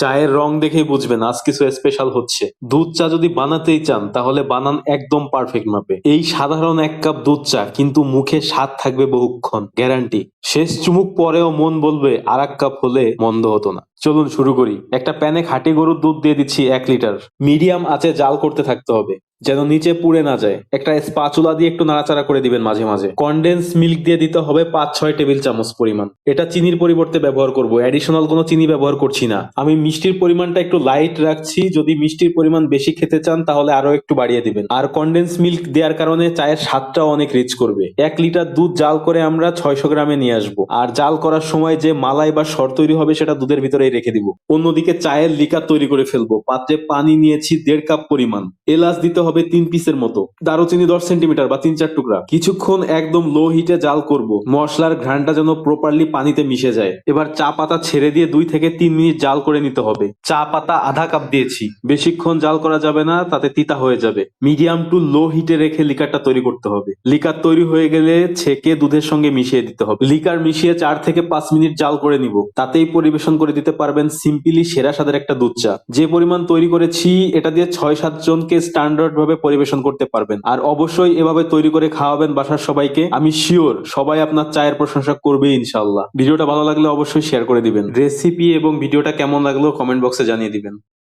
চায়ের রং দেখেই বুঝবেন আজ কিছু স্পেশাল হচ্ছে। দুধ চা যদি বানাতেই চান তাহলে বানান একদম পারফেক্ট মাপে। এই সাধারণ এক কাপ দুধ চা কিন্তু মুখে স্বাদ থাকবে বহুক্ষণ, গ্যারান্টি। শেষ চুমুক পরেও মন বলবে আর এক কাপ হলে মন্দ হতো না। চলুন শুরু করি। একটা প্যানে খাঁটি গরুর দুধ দিয়ে দিচ্ছি 1 লিটার। মিডিয়াম আঁচে জাল করতে থাকতে হবে যেন নিচে পুড়ে না যায়। একটা স্পাচুলা দিয়ে একটু নাড়াচাড়া করে দিবেন মাঝে মাঝে। কনডেন্স মিল্ক দিয়ে দিতে হবে 5-6 টেবিল চামচ পরিমাণ। এটা চিনির পরিবর্তে ব্যবহার করব, অ্যাডিশনাল কোনো চিনি ব্যবহার করছি না। আমি মিষ্টির পরিমাণটা একটু লাইট রাখছি, যদি মিষ্টির পরিমাণ বেশি খেতে চান তাহলে আরো একটু বাড়িয়ে দিবেন। আর কনডেন্স মিল্ক দেওয়ার কারণে চায়ের স্বাদটাও অনেক রিচ করবে। 1 লিটার দুধ জাল করে আমরা 600 গ্রামে নিয়ে আসবো। আর জাল করার সময় যে মালাই বা সর তৈরি হবে সেটা দুধের ভিতরেই রেখে দিব। অন্যদিকে চায়ের লিকার তৈরি করে ফেলবো। পাত্রে পানি নিয়েছি 1.5 কাপ পরিমাণ। এলাচ দিতে হবে 3 পিসের মতো। দারুচিনি 10 সেন্টিমিটার বা 3-4 টুকরা। কিছুক্ষণ একদম লো হিটে জাল করব, মশলার ঘ্রাণটা যেন প্রপারলি পানিতে মিশে যায়। এবার চা পাতা ছেড়ে দিয়ে 2 থেকে 3 মিনিট জাল করে নিতে হবে। চা পাতা আধা কাপ দিয়েছি। বেশিক্ষণ জাল করা যাবে না, তাতে তিতা হয়ে যাবে। মিডিয়াম টু লো হিটে রেখে লিকারটা তৈরি করতে হবে। লিকার তৈরি হয়ে গেলে ছেঁকে দুধের সঙ্গে মিশিয়ে দিতে হবে। লিকার মিশিয়ে 4 থেকে 5 মিনিট জাল করে নিব। তাতেই পরিবেশন করে দিতে পারবেন সিম্পলি সেরা স্বাদের একটা দুধ চা। যে পরিমাণ তৈরি করেছি এটা দিয়ে 6-7 জনকে স্ট্যান্ডার্ড ভাবে পরিবেশন করতে পারবেন। আর অবশ্যই এভাবে তৈরি করে খাওয়াবেন বাসার সবাইকে। আমি শিওর সবাই আপনার চায়ের প্রশংসা করবে ইনশাল্লাহ। ভিডিওটা ভালো লাগলে অবশ্যই শেয়ার করে দিবেন। রেসিপি এবং ভিডিওটা কেমন লাগলো কমেন্ট বক্সে জানিয়ে দিবেন।